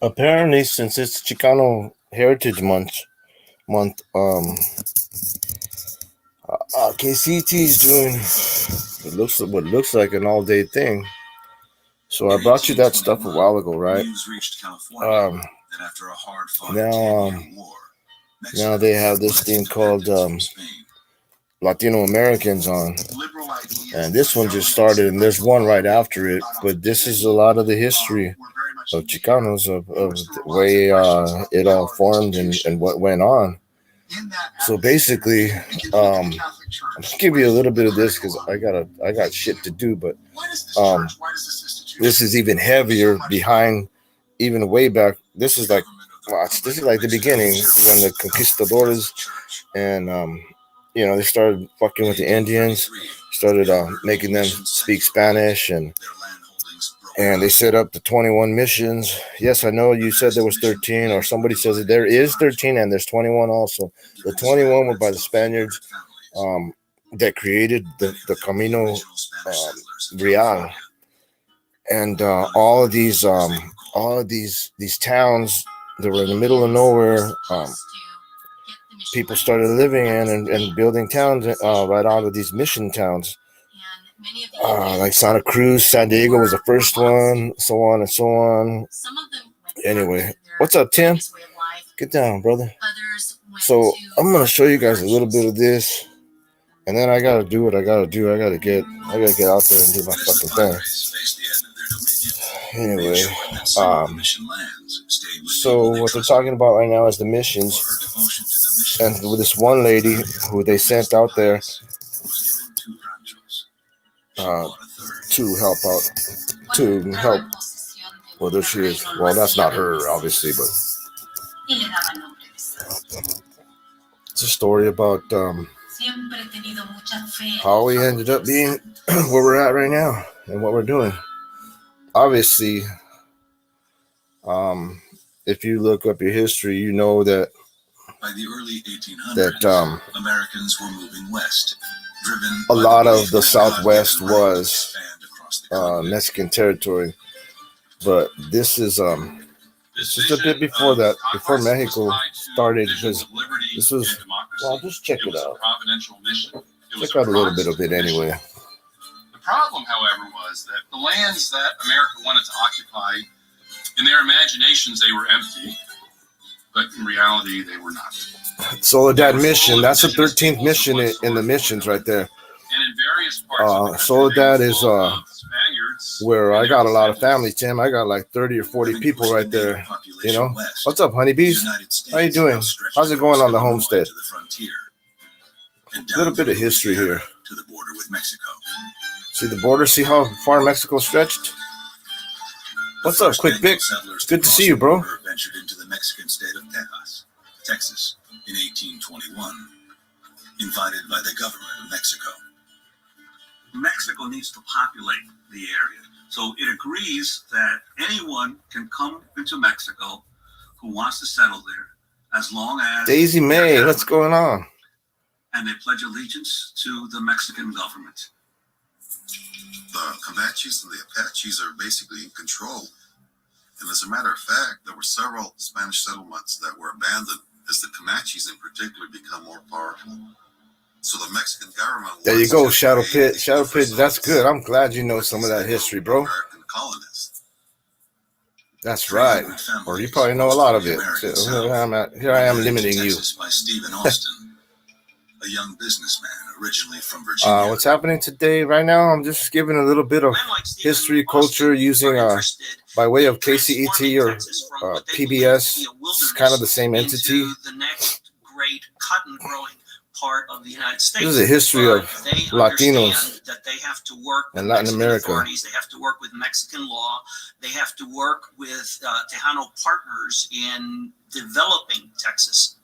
Apparently, since it's Chicano Heritage month, KCET is doing what looks like an all day thing. So I brought you that stuff a while ago, right? Um, now, now they have this thing called Latino Americans on, and this one just started, and there's one right after it. But this is a lot of the history of Chicanos, of the way it all formed and what went on. So basically, I'll just give you a little bit of this because I got shit to do. But um, this is even heavier behind, even way back. This is like watch. This is like the beginning when the conquistadores and they started fucking with the Indians, started making them speak Spanish, and they set up the 21 missions. Yes, I know you said there was 13, or somebody says that there is 13 and there's 21 also. The 21 were by the Spaniards that created the Camino Real, and all of these towns that were in the middle of nowhere. People started living in and building towns right out of these mission towns. Like Santa Cruz, San Diego was the first one, so on and so on. Anyway, what's up, Tim? Get down, brother. So I'm gonna show you guys a little bit of this, and then I gotta do what I gotta do. I gotta get out there and do my fucking thing. Anyway, so what they're talking about right now is the missions, and with this one lady who they sent out there to help out, to help. Well, there she is. Well, that's not her, obviously, but it's a story about how we ended up being where we're at right now and what we're doing. Obviously, if you look up your history, you know that by the early 1800s, Americans were moving west. A lot of the Southwest was Mexican territory, but this is a bit before that, before Mexico started, because this was, well, just check it out. Check out a little bit of it anyway. The problem, however, was that the lands that America wanted to occupy, in their imaginations, they were empty, but in reality, they were not. Soledad Mission, that's the 13th mission in the missions right there. And in various parts Soledad is where I got a lot of family, Tim. I got like 30 or 40 people right there. You know, what's up, honeybees? How you doing? How's it going on the homestead? A little bit of history here. To the border with Mexico. See the border? See how far Mexico stretched? What's up, Quick Vic? Good to see you, bro. Ventured into the Mexican state of Texas, in 1821, invited by the government of Mexico. Mexico needs to populate the area. So it agrees that anyone can come into Mexico who wants to settle there, as long as... Daisy May, what's going on? And they pledge allegiance to the Mexican government. The Comanches and the Apaches are basically in control. And as a matter of fact, there were several Spanish settlements that were abandoned as the Comanches in particular become more powerful. So the Mexican government... There you go, Shadow Pit. Shadow Pit, that's good. I'm glad you know some of that history, bro. American colonists. That's right. Or you probably know a lot of it. Here I am limiting you. By Stephen Austin, a young businessman originally from Virginia. What's happening today, right now? I'm just giving a little bit of history, culture, using by way of KCET or PBS. It's kind of the same entity. The next great cotton growing part of the United States. This is a history of Latinos that they have to work with and Latin Mexican America. Authorities. They have to work with Mexican law. They have to work with Tejano partners in developing Texas.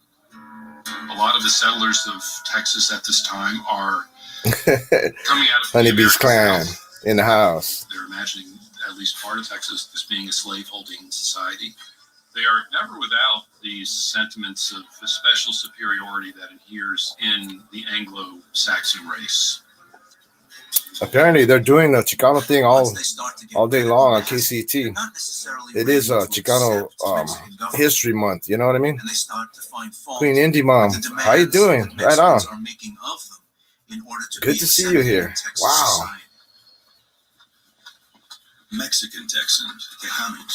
A lot of the settlers of Texas at this time are coming out of Honeybee's clan in the house. They're imagining at least part of Texas as being a slave-holding society. They are never without these sentiments of a special superiority that adheres in the Anglo-Saxon race. Apparently, they're doing the Chicano thing Once they start to get all day critical long on mass, they're KCET. not necessarily It ready is to Chicano accept Mexican government. History Month. You know what I mean? And they start to find fault Queen Indie Mom, with the how you demands doing? that Right on. Mexicans are making of them in order to Good be to see accepted you here. in Texas Wow. society. Mexican Texans, Tejanos,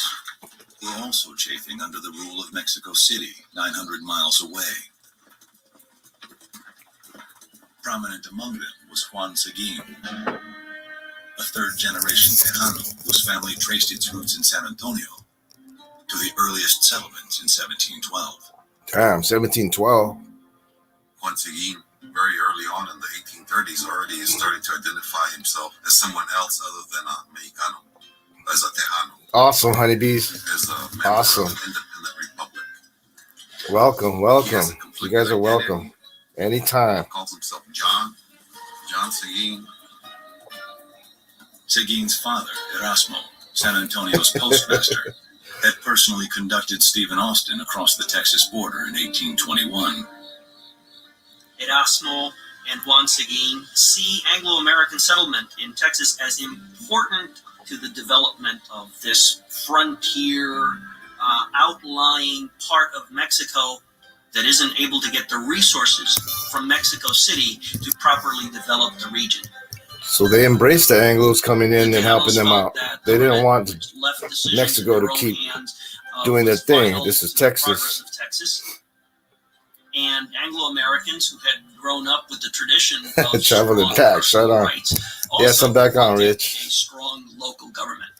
were also chafing under the rule of Mexico City, 900 miles away. Prominent among them was Juan Seguin, a third-generation Tejano whose family traced its roots in San Antonio to the earliest settlements in 1712. Damn, 1712. Juan Seguin, very early on in the 1830s, already started to identify himself as someone else other than a Mexicano, as a Tejano, Awesome, honeybees. as a member Awesome. of an independent republic. Welcome, He welcome. has a You conflicted guys are identity. welcome. Anytime. He calls himself John Seguin. Seguin's father, Erasmo, San Antonio's postmaster, had personally conducted Stephen Austin across the Texas border in 1821. Erasmo and Juan Seguin see Anglo-American settlement in Texas as important to the development of this frontier, outlying part of Mexico that isn't able to get the resources from Mexico City to properly develop the region. So they embraced the Anglos coming in and helping them out. They didn't want Mexico to keep doing their thing. This is Texas. And Anglo-Americans who had grown up with the tradition of Traveling tax, right on. Yes, I'm back on, Rich. A strong local government.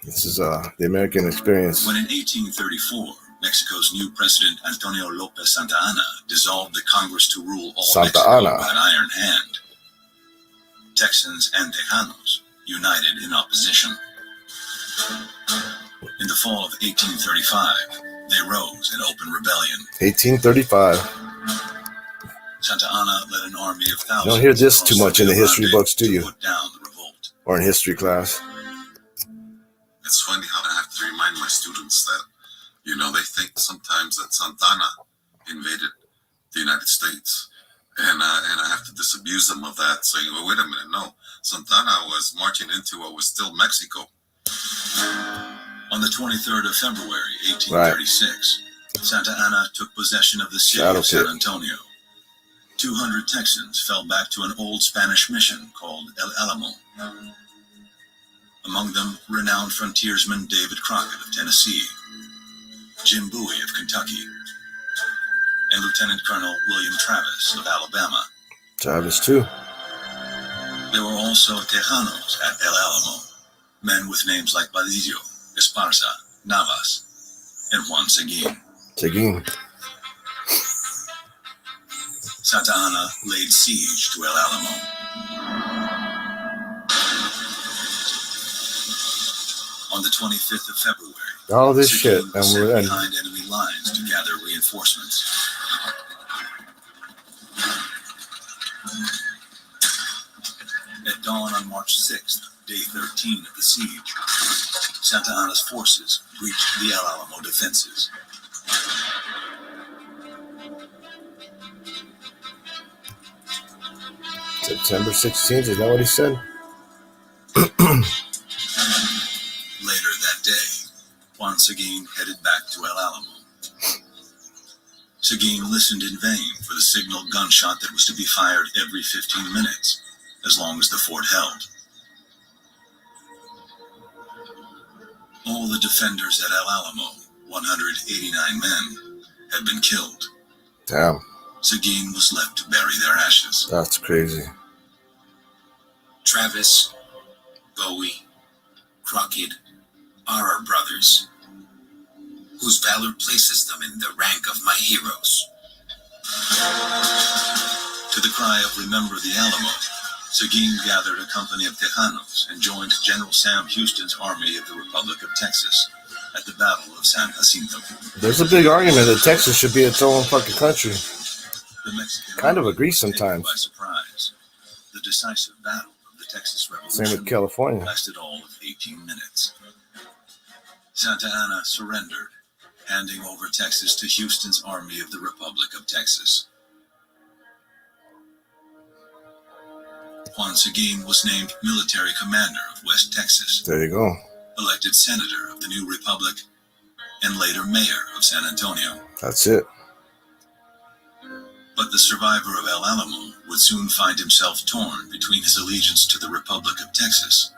This is the American experience. When in 1834, Mexico's new president, Antonio López Santa Anna, dissolved the Congress to rule all Santa Mexico Anna. with an iron hand, Texans and Tejanos united in opposition. In the fall of 1835, they rose in open rebellion. 1835. Santa Anna led an army of thousands. You don't hear this across too much in the Rio history Grande books, do to you? put down the revolt. Or in history class. It's funny how I have to remind my students that, they think sometimes that Santa Anna invaded the United States. And I have to disabuse them of that, saying, well, wait a minute, no. Santa Anna was marching into what was still Mexico. On the 23rd of February, 1836, Santa Anna took possession of the city of San Antonio. 200 Texans fell back to an old Spanish mission called El Alamo. Among them, renowned frontiersman David Crockett of Tennessee, Jim Bowie of Kentucky, and Lieutenant Colonel William Travis of Alabama. Travis, too. There were also Tejanos at El Alamo, men with names like Badillo, Esparza, Navas, and Juan Seguin. Seguin. Santa Anna laid siege to El Alamo. On the 25th of February, All this Seguin shit. was And sent we're behind enemy lines to gather reinforcements. At dawn on March 6th, day 13 of the siege, Santa Anna's forces breached the El Alamo defenses. September 16th, is that what he said? Later that day, Juan Seguin headed back to El Alamo. Seguin listened in vain for the signal gunshot that was to be fired every 15 minutes, as long as the fort held. All the defenders at El Alamo, 189 men, had been killed. Damn, Seguin was left to bury their ashes. that's crazy. Travis, Bowie, Crockett are our brothers, whose valor places them in the rank of my heroes. To the cry of "Remember the Alamo," Seguin gathered a company of Tejanos and joined General Sam Houston's Army of the Republic of Texas at the Battle of San Jacinto. There's a big argument that Texas should be its own fucking country. The Mexican Kind of army agree was taken sometimes. by surprise. The decisive battle of the Texas Same Revolution with California. lasted all of 18 minutes. Santa Anna surrendered, handing over Texas to Houston's Army of the Republic of Texas. Juan Seguin was named military commander of West Texas, There you go. elected senator of the new republic, and later mayor of San Antonio. That's it. But the survivor of El Alamo would soon find himself torn between his allegiance to the Republic of Texas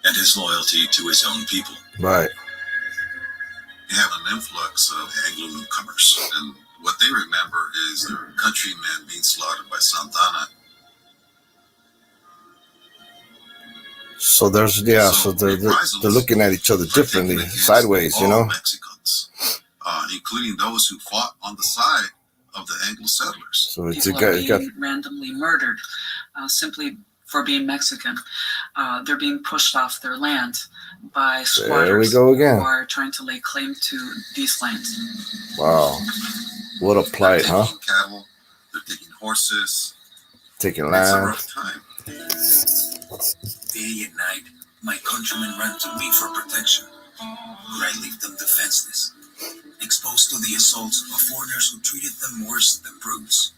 and his loyalty to his own people. Right. You have an influx of Anglo newcomers, and what they remember is their countrymen being slaughtered by Santana. So there's so they're looking at each other differently, sideways, you know. Mexicans, including those who fought on the side of the Anglo settlers. So it's People are being randomly murdered simply for being Mexican. They're being pushed off their land by squatters there we go again. who are trying to lay claim to these lands. Wow, what a plight, They're huh? taking cattle, they're taking horses. Taking It's a land. rough time. Day and night, my countrymen ran to me for protection, but I leave them defenseless, exposed to the assaults of foreigners who treated them worse than brutes.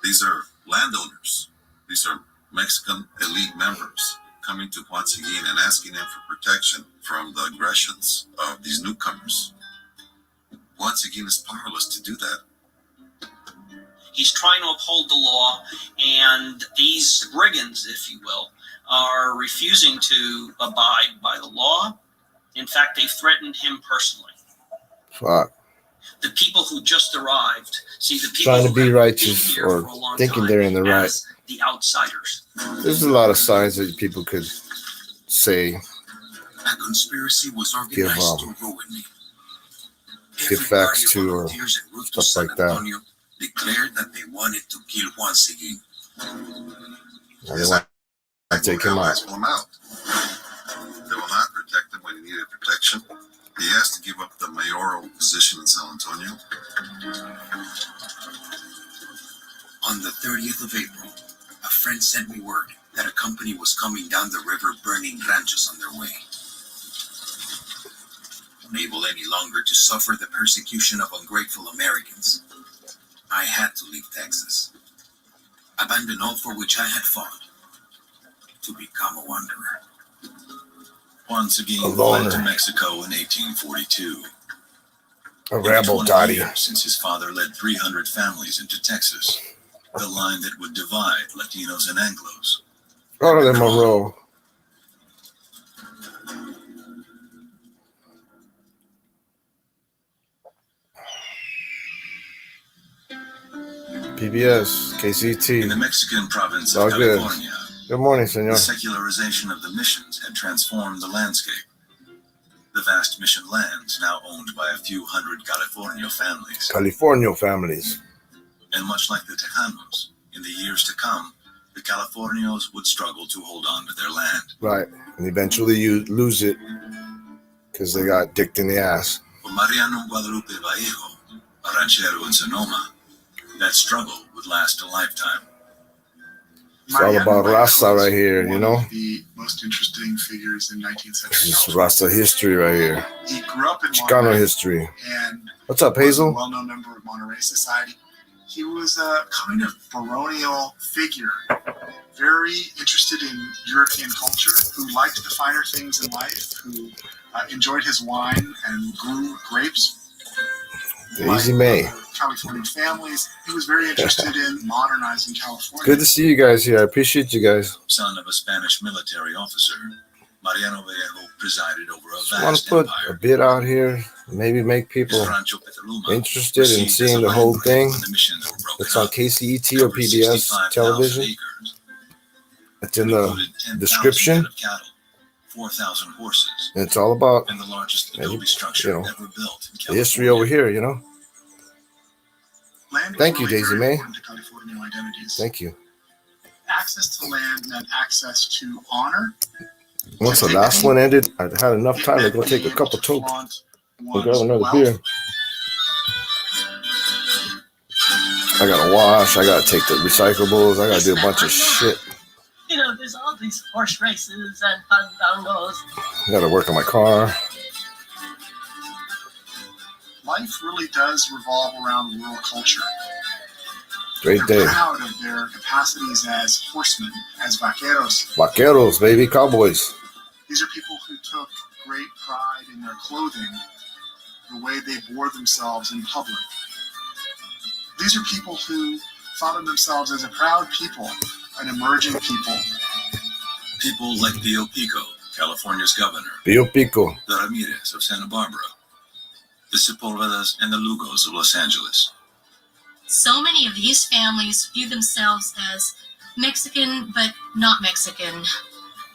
These are landowners. These are Mexican elite members coming to Juan Seguin and asking him for protection from the aggressions of these newcomers. Juan Seguin is powerless to do that. He's trying to uphold the law, and these brigands, if you will, are refusing to abide by the law. In fact, they've threatened him personally. Fuck. The people who just arrived, see the people Trying to who be have righteous been here or for a long thinking time they're in the right. as the outsiders. There's a lot of signs that people could say, A conspiracy was organized to ruin me. give facts Everybody to or volunteers en route to stuff like San that. Antonio declared that they wanted to kill Juan Seguin. I mean, why take him out? Allies will him out. They will not protect him when he needed protection. He has to give up the mayoral position in San Antonio. On the 30th of April, a friend sent me word that a company was coming down the river burning ranchos on their way. Unable any longer to suffer the persecution of ungrateful Americans, I had to leave Texas, abandon all for which I had fought, to become a wanderer. Juan Seguin A fled loner. to Mexico in 1842. A It was rebel, 20 Dottie. years since his father led 300 families into Texas, the line that would divide Latinos and Anglos. Marilyn Monroe. PBS, In the KCET. Mexican province All of good. California, Good morning, the senor. secularization of the missions had transformed the landscape. The vast mission lands, now owned by a few hundred Californio families. California families. And much like the Chicanos, in the years to come, the Californios would struggle to hold on to their land. Right. And eventually you lose it because they got dicked in the ass. For Mariano Guadalupe Vallejo, a ranchero in Sonoma, that struggle would last a lifetime. It's all about Rasta right here, you know? One of the most interesting figures in 19th century This is culture. Rasta history right here. He grew up in Chicano Monterey history. and What's up, was a Hazel? well-known member of Monterey society. He was a kind of baronial figure, very interested in European culture, who liked the finer things in life, who enjoyed his wine and grew grapes. The Easy May. Other California families. He was very interested in modernizing California. Good to see you guys here. I appreciate you guys. Son of a Spanish military officer, Mariano Vallejo presided over a Just want vast to put a empire. bit out here, maybe make people His Rancho Petaluma interested in received as seeing a the land whole grant thing. when the missions were broken It's on up. KCET or Covered PBS 65,000 television. acres. It's in the Included 10,000 description. head of cattle, 4,000 horses, and it's all about and the largest Maybe, adobe structure you know, ever built in the history over California. here, you know? Land was Thank you, really Daisy very May. important to Californian identities. Thank you. Access to land meant access to honor. Once the last one ended, I had enough time to go take a couple tokes and grab another beer. I gotta wash, I gotta take the recyclables, I gotta do a bunch of shit. You know, there's all these horse races and fandangos. I gotta work on my car. Life really does revolve around rural culture. Great They're day. proud of their capacities as horsemen, as vaqueros. Vaqueros, baby, cowboys. These are people who took great pride in their clothing, the way they bore themselves in public. These are people who thought of themselves as a proud people, an emerging people. People like Pio Pico, California's governor, Pio Pico. the Ramirez of Santa Barbara, the Sepulvedas and the Lugos of Los Angeles. So many of these families view themselves as Mexican, but not Mexican.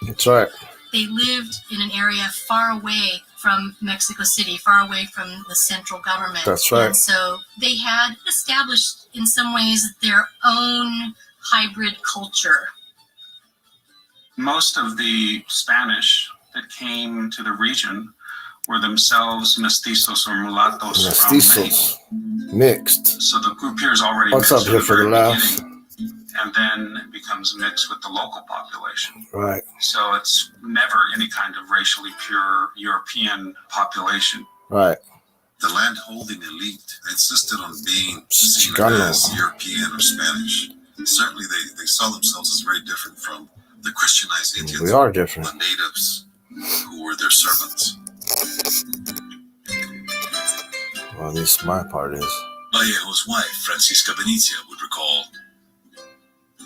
That's right. They lived in an area far away from Mexico City, far away from the central government. That's right. And so they had established, in some ways, their own hybrid culture. Most of the Spanish that came to the region were themselves mestizos or mulattoes. Mestizos. Mixed. So the group here is already What's mixed up here from for the very laughs? beginning, and then it becomes mixed with the local population. Right. So it's never any kind of racially pure European population. Right. The land-holding elite insisted on being seen Chicano. as European or Spanish. Certainly, they saw themselves as very different from the Christianized Indians, We are different. the natives who were their servants. Well, at least my part is. Vallejo's wife, Francisca Benicia, would recall,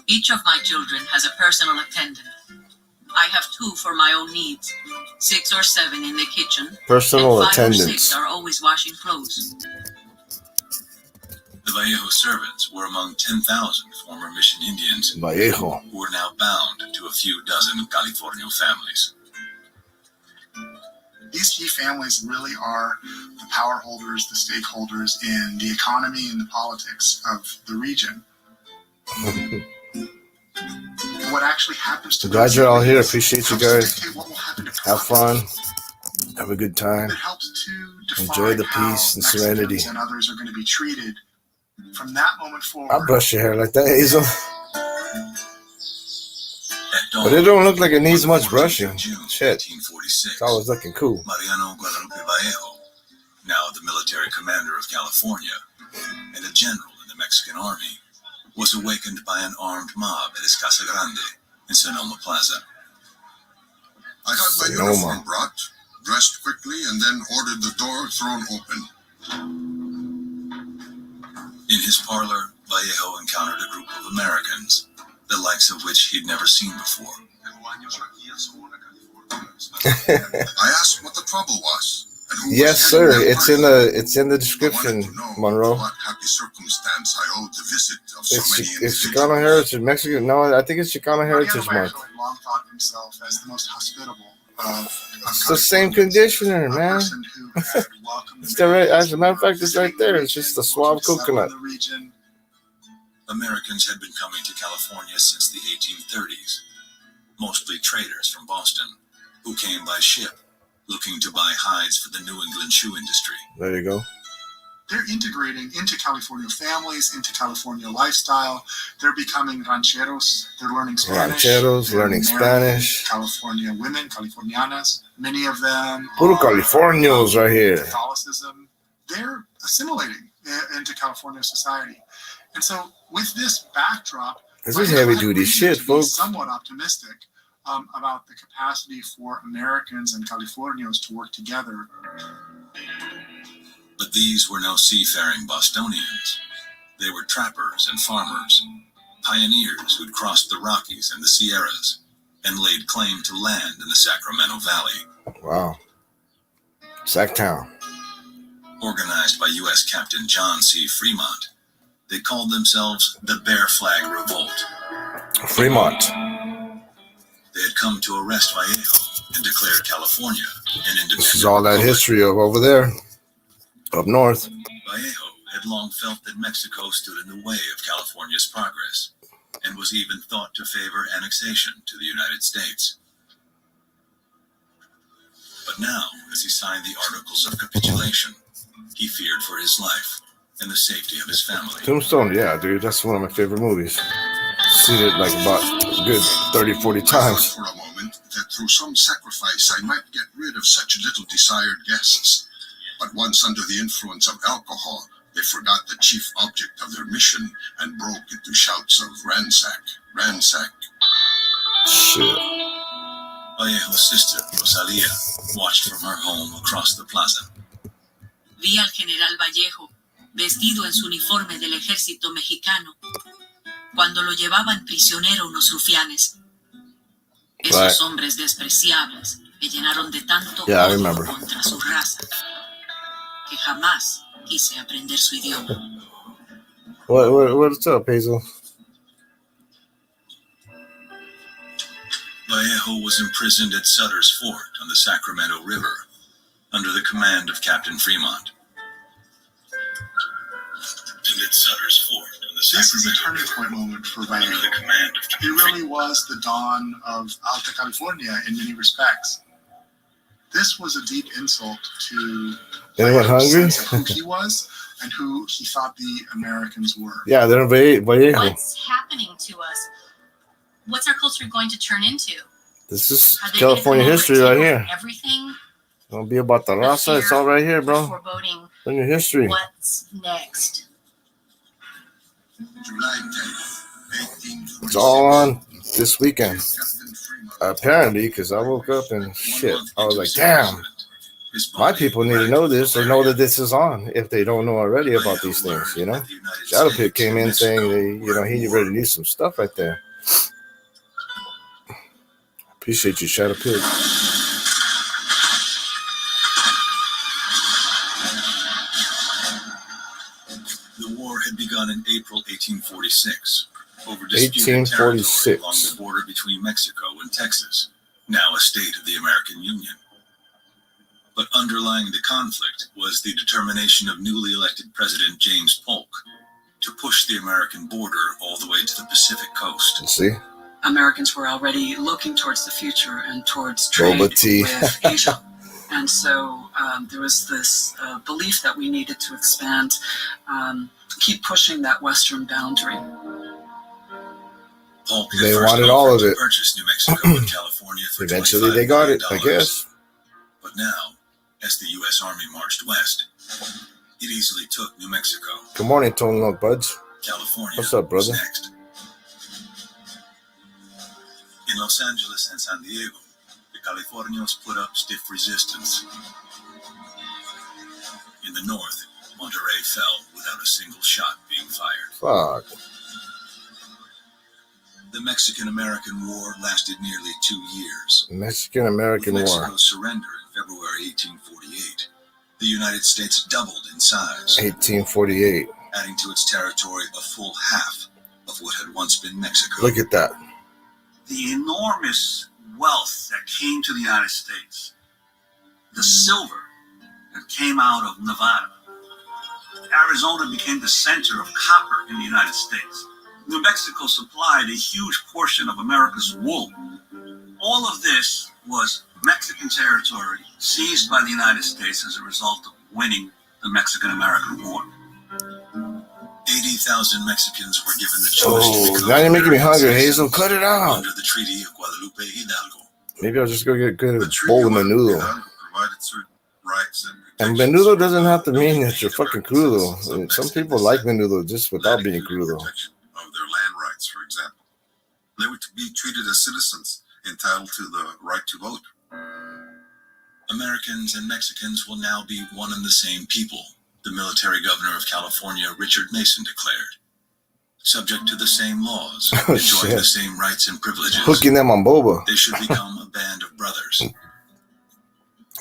Each of my children has a personal attendant. I have 2 for my own needs, 6 or 7 in the kitchen, Personal and 5 or 6 attendants. are always washing clothes. the Vallejo servants were among 10,000 former Mission Indians Vallejo. who were now bound to a few dozen California families. These key families really are the power holders, the stakeholders in the economy and the politics of the region. What actually happens to I'm glad those you're all here. areas Appreciate you helps to guys. dictate what will happen to Have fun. property. Have a good time. It helps to define Enjoy the how peace and Mexicans serenity. and others are going to be treated from that moment forward. I'll brush your hair like that, Hazel. At dawn, But it don't look like it needs on the much 14th brushing. of June, Shit. 1846, It's always looking cool. Mariano Guadalupe Vallejo, now the military commander of California and a general in the Mexican army, was awakened by an armed mob at his Casa Grande in Sonoma Plaza. I got my Sonoma. uniform brought, dressed quickly, and then ordered the door thrown open. In his parlor, Vallejo encountered a group of Americans, the likes of which he'd never seen before. I asked what the trouble was, and who Yes, was sir. heading that It's in the party. I description, wanted to know Monroe. what happy circumstance I owed the visit of so many It's individuals. Chicano Heritage, Mexican. No, I think it's Chicano Heritage Mariano Month. Vallejo had long thought of himself as the most hospitable of It's the same conditioner, a man. person who had welcomed It's the right, as a matter of fact, it's right there. It's just a suave coconut. The region. Americans had been coming to California since the 1830s, mostly traders from Boston, who came by ship, looking to buy hides for the New England shoe industry. There you go. They're integrating into California families, into California lifestyle. They're becoming rancheros. They're learning Spanish. Rancheros, They're learning marrying Spanish. California women, Californianas. Many of them Puro are Californios right here. Catholicism. They're assimilating into California society. And so with this backdrop, This I is have heavy duty reason shit, to be folks. somewhat optimistic about the capacity for Americans and Californios to work together. But these were no seafaring Bostonians. They were trappers and farmers, pioneers who'd crossed the Rockies and the Sierras and laid claim to land in the Sacramento Valley. Wow. Sacktown. Organized by U.S. Captain John C. Fremont, they called themselves the Bear Flag Revolt. Fremont. They had come to arrest Vallejo and declared California an independent This is all that republic. history of over there. Up north. Vallejo had long felt that Mexico stood in the way of California's progress and was even thought to favor annexation to the United States. But now, as he signed the Articles of Capitulation, he feared for his life and the safety of his family. Tombstone, yeah, dude. That's one of my favorite movies. Seen it like about a good 30, 40 I times. thought for a moment that through some sacrifice I might get rid of such little desired guests. But once under the influence of alcohol, They forgot the chief object of their mission and broke into shouts of ransack, ransack. Shit. Vallejo's sister, Rosalia, watched from her home across the plaza. Vi al general Vallejo, vestido en su uniforme del ejército mexicano, cuando lo llevaban prisionero unos rufianes. Esos hombres despreciables me llenaron de tanto odio contra su raza que jamás quise aprender su idioma. What's up, Hazel? Vallejo was imprisoned at Sutter's Fort on the Sacramento River under the command of Captain Fremont. And at Sutter's Fort on the This is a Sacramento turning point moment for Vallejo. under the command of It Captain really was the dawn of Alta California in many respects. This was a deep insult to Anyone hungry? sense of who he was and who he thought the Americans were. Yeah, they're Vallejo. What's happening to us? What's our culture going to turn into? This is Are they California gonna come over history and right take here. over everything? Don't be about the raza. It's all right here, bro. Foreboding In your history. what's next. July 10th, 1846. It's all on this weekend. Apparently, because I woke up and shit. I was like, damn. My people need to know this or know that this is on if they don't know already about these things, you know? Shadow Pit came in saying that, he already knew some stuff right there. Appreciate you, Shadow Pit. The war had begun in April 1846 over disputed territory along the border between Mexico and Texas, now a state of the American Union. But underlying the conflict was the determination of newly elected President James Polk to push the American border all the way to the Pacific coast. See? Americans were already looking towards the future and towards trade with Asia. And so there was this belief that we needed to expand, keep pushing that western boundary. Polk They wanted all of it. Purchase New Mexico and California for Eventually they got it, I guess. But now, as the U.S. Army marched west, it easily took New Mexico. Good morning, Tone Look Buds. California What's up, brother? was next. In Los Angeles and San Diego, the Californios put up stiff resistance. In the north, Monterey fell without a single shot being fired. Fuck. The Mexican-American War lasted nearly 2 years. Mexican-American With War. Mexico's surrender in February 1848, the United States doubled in size, 1848. adding to its territory a full half of what had once been Mexico. Look at that. The enormous wealth that came to the United States, the silver that came out of Nevada. Arizona became the center of copper in the United States. New Mexico supplied a huge portion of America's wool. All of this was Mexican territory seized by the United States as a result of winning the Mexican-American War. 80,000 Mexicans were given the choice to become now you're making me hungry, American Hazel. Cut it out. under the Treaty of Guadalupe Hidalgo. Maybe I'll just go get a good The Treaty bowl of of menudo. Hidalgo provided certain rights And protections menudo for doesn't have to mean that Native you're fucking American crudo. citizens I mean, of some Mexican people like descent, menudo just without that being included crudo. protection of their land rights, for example. They were to be treated as citizens entitled to the right to vote. Americans and Mexicans will now be one and the same people, the military governor of California, Richard Mason, declared. Subject to the same laws, Oh, enjoying shit. the same rights and privileges, Hooking them on boba. they should become a band of brothers.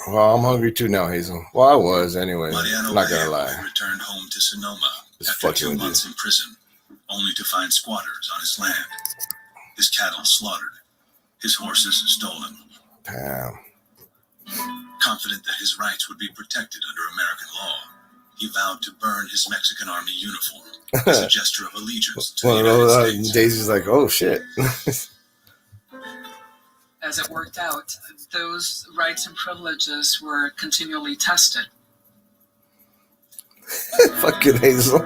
Well, I'm hungry too now, Hazel. Well, I was anyway. Mariano I'm not gonna Vallejo lie. returned home to Sonoma Just after fucking 2 with you. months in prison, only to find squatters on his land, his cattle slaughtered, his horses stolen. Damn. Confident that his rights would be protected under American law, he vowed to burn his Mexican Army uniform as a gesture of allegiance to the One of United those States. Daisy's like, oh shit. As it worked out, those rights and privileges were continually tested. Fucking Hazel.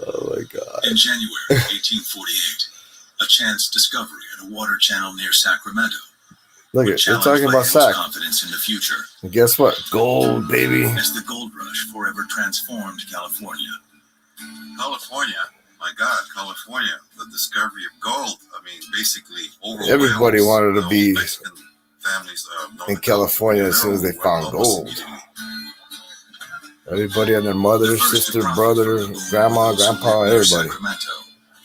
Oh my god. In January 1848, a chance discovery at a water channel near Sacramento Look at, they're talking about sack. Confidence in the future. And guess what? Gold, baby. As the gold rush forever transformed California. California, my God, California, the discovery of gold. I mean, basically, everybody wanted to be families in California as soon as they found gold. Everybody and their mother, sister, brother, grandma, grandpa, everybody. Sacramento,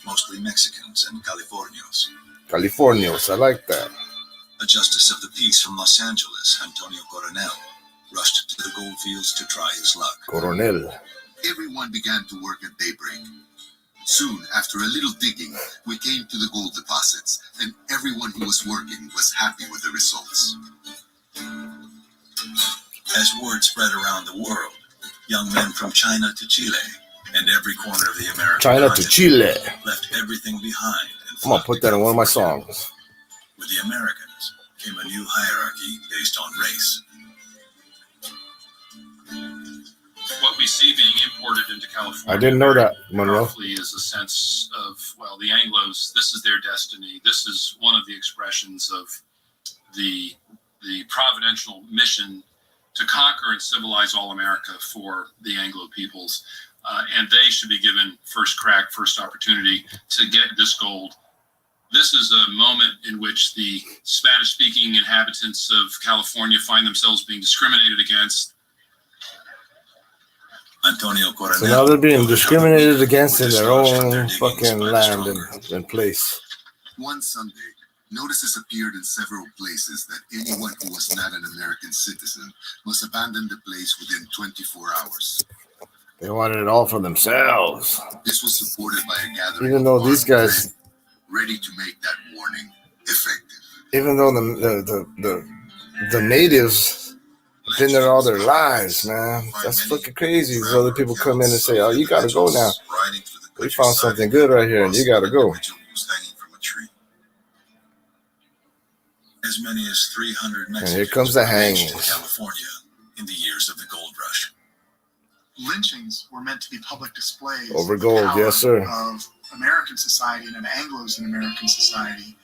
mostly Mexicans and Californios. Californios, I like that. A justice of the peace from Los Angeles, Antonio Coronel, rushed to the gold fields to try his luck. Coronel. Everyone began to work at daybreak. Soon, after a little digging, we came to the gold deposits, and everyone who was working was happy with the results. As word spread around the world, young men from China to Chile and every corner of the American China to Chile left everything behind. I'm gonna put that in one of my songs. With the Americans came a new hierarchy based on race. What we see being imported into California, I didn't know that, Monroe. Is a sense of, well, the Anglos, this is their destiny. This is one of the expressions of the providential mission to conquer and civilize all America for the Anglo peoples. And they should be given first crack, first opportunity to get this gold. This is a moment in which the Spanish-speaking inhabitants of California find themselves being discriminated against. Antonio Coronel. So now they're being discriminated against in their own fucking land and place. One Sunday, notices appeared in several places that anyone who was not an American citizen must abandon the place within 24 hours. They wanted it all for themselves. This was supported by a gathering. Even though these guys, ready to make that warning effective. Even though the natives been there all their lives, man. That's fucking crazy. These other people come in and say, "Oh, you gotta go now. We found something good right here, and you gotta go." As many as 300 Mexicans and here comes the hangings. In California in the years of the gold rush. Lynchings were meant to be public displays over gold, yes, sir. Of American society and Anglos in American society.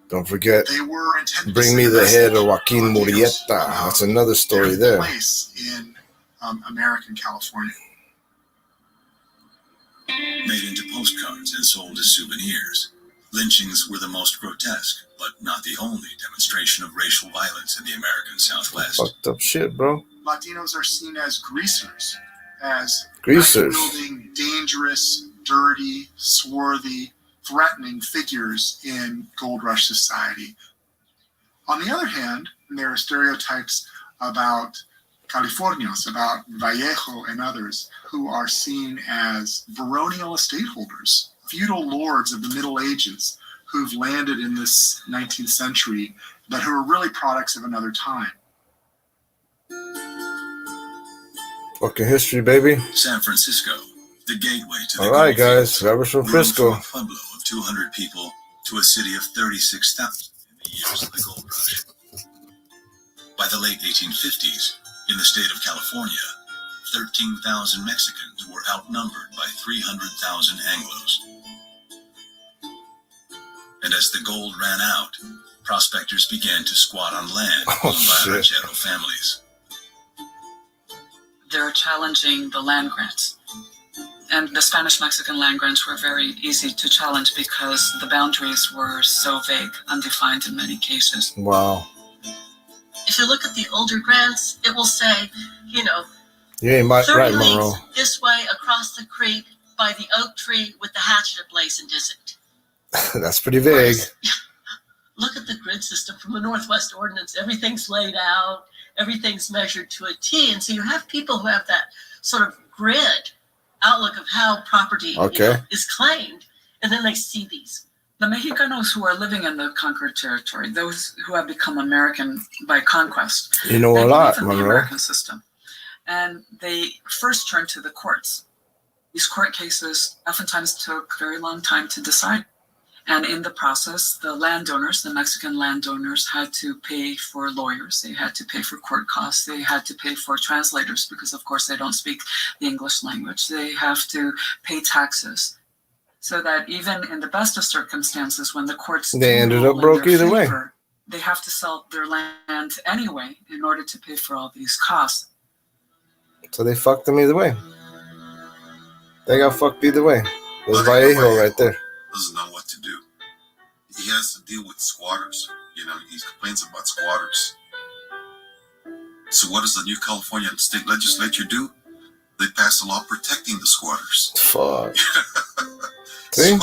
Don't forget, they were intended bring me the head of Joaquin Murrieta. That's another story there. Place in American California. Made into postcards and sold as souvenirs, lynchings were the most grotesque, but not the only demonstration of racial violence in the American Southwest. Fucked up shit, bro. Latinos are seen as greasers, greasers, building dangerous, dirty, swarthy, threatening figures in gold rush society. On the other hand, there are stereotypes about Californios, about Vallejo and others, who are seen as baronial estate holders, feudal lords of the Middle Ages who've landed in this 19th century, but who are really products of another time. Fucking history, baby. San Francisco, the gateway to the all right, guys. That was from Frisco. From a pueblo of 200 people to a city of 36,000 in the years of the gold rush. By the late 1850s, in the state of California, 13,000 Mexicans were outnumbered by 300,000 Anglos. And as the gold ran out, prospectors began to squat on land owned by ranchero families. They're challenging the land grants. And the Spanish-Mexican land grants were very easy to challenge because the boundaries were so vague, undefined in many cases. Wow. If you look at the older grants, it will say, you know, you ain't 30 right, leagues Monroe. This way across the creek by the oak tree with the hatchet emblazoned, is it? That's pretty vague. Look at the grid system from the Northwest Ordinance. Everything's laid out. Everything's measured to a T. And so you have people who have that sort of grid outlook of how property is claimed. And then they see these. The Mexicanos who are living in the conquered territory, those who have become American by conquest, you know a lot, from the American system. And they first turn to the courts. These court cases oftentimes took a very long time to decide. And in the process, the landowners, the Mexican landowners, had to pay for lawyers. They had to pay for court costs. They had to pay for translators because, of course, they don't speak the English language. They have to pay taxes. So that even in the best of circumstances, when the courts they ended up broke either way. they have to sell their land anyway in order to pay for all these costs. So they fucked them either way. They got fucked either way. There's Vallejo right there. Doesn't know what to do. He has to deal with squatters. You know, he complains about squatters. So what does the new California state legislature do? They pass a law protecting the squatters. Fuck. See?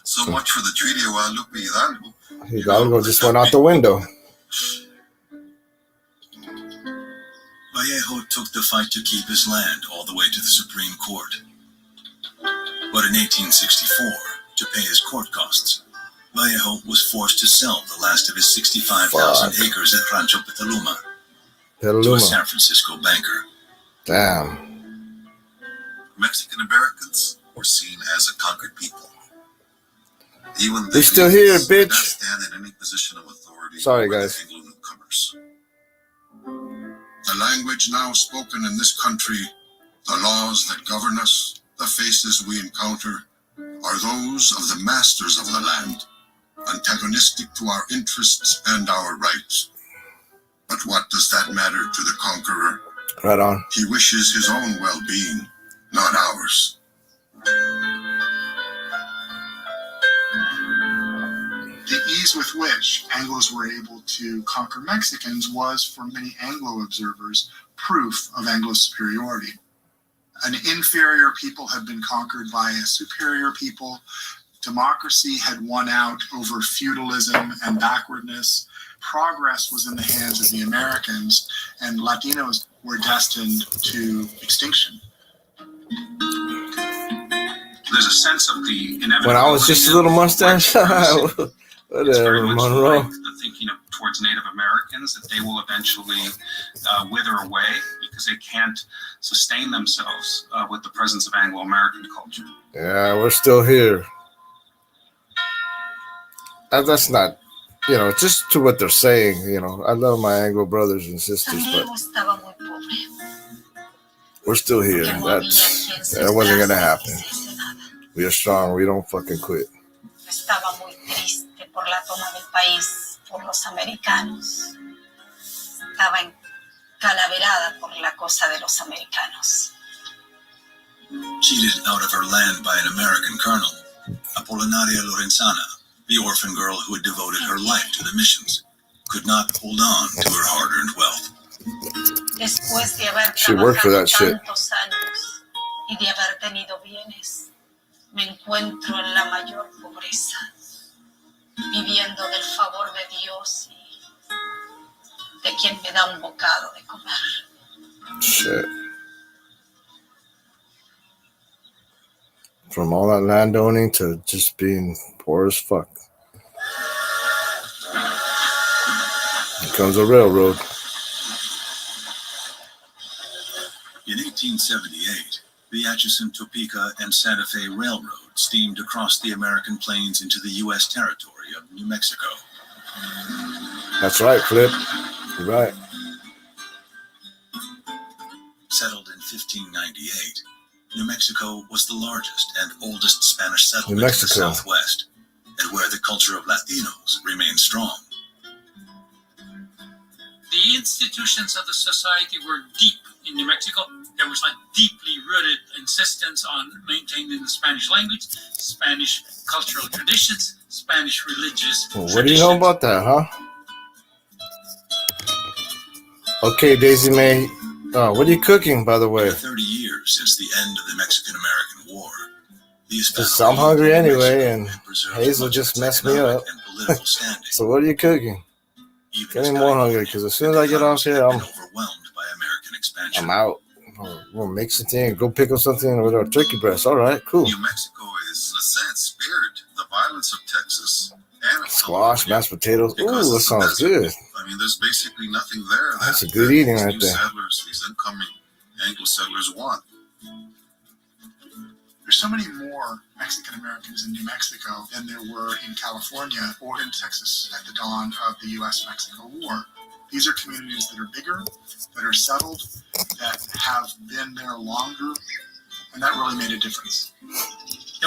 So much for the Treaty of Guadalupe Hidalgo. Hidalgo just went out the window. Vallejo took the fight to keep his land all the way to the Supreme Court. But in 1864, to pay his court costs, Vallejo was forced to sell the last of his 65,000 acres at Rancho Petaluma to a San Francisco banker. Damn. Mexican Americans were seen as a conquered people. Even they're still here, bitch. Did not stand in any position of authority. Sorry, guys. Anglo newcomers. The language now spoken in this country, the laws that govern us, the faces we encounter, are those of the masters of the land, antagonistic to our interests and our rights. But what does that matter to the conqueror? Right on. He wishes his own well-being, not ours. The ease with which Anglos were able to conquer Mexicans was, for many Anglo observers, proof of Anglo superiority. An inferior people had been conquered by a superior people. Democracy had won out over feudalism and backwardness. Progress was in the hands of the Americans, and Latinos were destined to extinction. There's a sense of the inevitability. When I was just a little mustache, whatever, Monroe. Like the thinking of towards Native Americans that they will eventually wither away because they can't sustain themselves with the presence of Anglo-American culture. Yeah, we're still here. That's not, just to what they're saying. I love my Anglo brothers and sisters, but we're still here. That wasn't gonna happen. We are strong. We don't fucking quit. Estaba muy triste por la toma del país por los americanos. Estaba encalaverada por la cosa de los americanos. Cheated out of her land by an American colonel, Apolinaria Lorenzana, the orphan girl who had devoted her life to the missions, could not hold on to her hard-earned wealth. Después de haber She worked for that shit. tantos años y de haber tenido bienes, me encuentro en la mayor pobreza, viviendo del favor de Dios y de quien me da un bocado de comer. Shit. From all that landowning to just being poor as fuck. Here comes a railroad. In 1878, the Atchison, Topeka, and Santa Fe Railroad steamed across the American plains into the U.S. territory of New Mexico. That's right, Flip. You're right. Settled in 1598, New Mexico was the largest and oldest Spanish settlement in the Southwest, and where the culture of Latinos remained strong. The institutions of the society were deep in New Mexico. There was a deeply rooted insistence on maintaining the Spanish language, Spanish cultural traditions, Spanish religious traditions. What do you know about that, huh? Okay, Daisy May. What are you cooking, by the way? 30 years since the end of the Mexican-American War. I'm hungry anyway, and Hazel just messed me up. So what are you cooking? Getting more hungry, because as soon as I get off here, I'm out. We'll make something, go pick up something with our turkey breast. All right, cool. New Mexico is, in a sense, spared the violence of Texas and squash, mashed potatoes. Ooh, that sounds good. I mean, there's basically nothing there. That's a good eating right there. These incoming Anglo settlers want. There's so many more Mexican Americans in New Mexico than there were in California or in Texas at the dawn of the U.S.-Mexico War. These are communities that are bigger, that are settled, that have been there longer, and that really made a difference.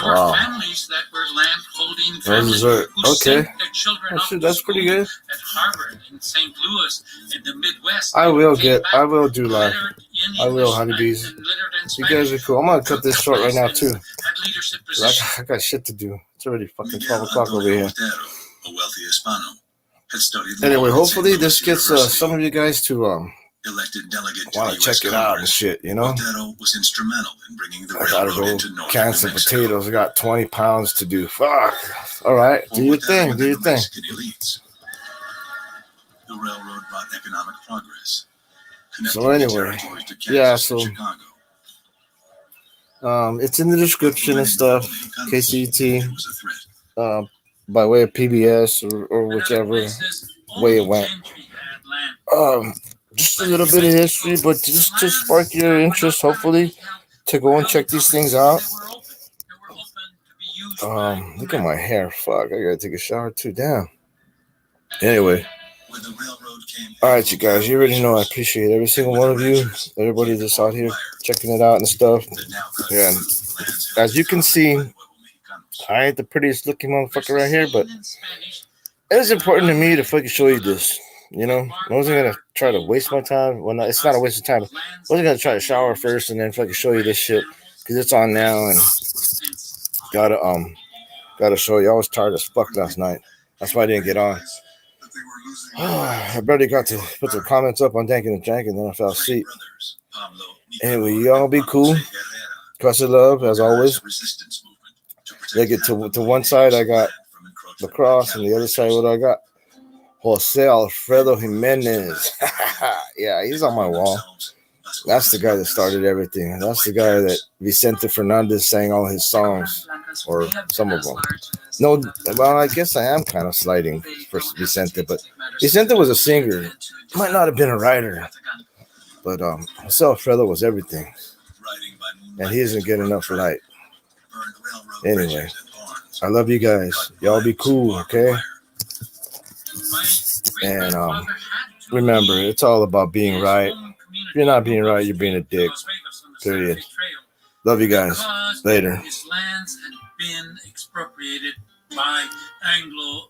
There were families that were land-holding families Those are who okay. sent their children Oh, off shit, to that's pretty school good. at Harvard, in St. Louis, in the Midwest. I They will came get. back I will do live. lettered in I will, English honeybees. and lettered in You guys are Spanish. cool. I'm gonna cut this Took short right now place too. and had leadership 'Cause positions. I got shit to do. It's already fucking Miguel 12 o'clock over Antonio here. Otero, a wealthy Hispano, had studied law Anyway, at hopefully St. this Louis gets University. some of you guys to Elected delegate to want the to U.S. check it out and Congress, shit. You know, Otero was instrumental in bringing the I gotta railroad go into northern can New some Mexico. potatoes. I got 20 pounds to do. Fuck. All right, do your thing. Do your thing. Mexican elites. The railroad brought economic progress. So anyway, yeah. So it's in the description and stuff. KCET. By way of PBS or whichever way it went. Just a little bit of history, but just to spark your interest, hopefully, to go and check these things out. Look at my hair. Fuck, I gotta take a shower too. Damn. Anyway. All right, you guys. You already know I appreciate every single one of you. Everybody that's out here checking it out and stuff. And as you can see, I ain't the prettiest looking motherfucker right here, but it is important to me to fucking show you this. You know, I wasn't gonna try to waste my time. Well, it's not a waste of time. I wasn't gonna try to shower first and then fucking show you this shit because it's on now and gotta show you. I was tired as fuck last night. That's why I didn't get on. I barely got to put some comments up on Dankin' and Jank and then I fell asleep. Anyway, y'all be cool. Cross of love as always. They get to one side, I got lacrosse, and the other side, what I got? Jose Alfredo Jimenez. Yeah, he's on my wall. That's the guy that started everything. That's the guy that Vicente Fernandez sang all his songs, or some of them. No, well, I guess I am kind of sliding for Vicente, but Vicente was a singer. Might not have been a writer, but Jose Alfredo was everything, and he isn't getting enough light. Anyway, I love you guys. Y'all be cool, okay? And remember, it's all about being right. If you're not being right, you're being a dick. Period. Love you guys. Later. His lands had been expropriated by Anglo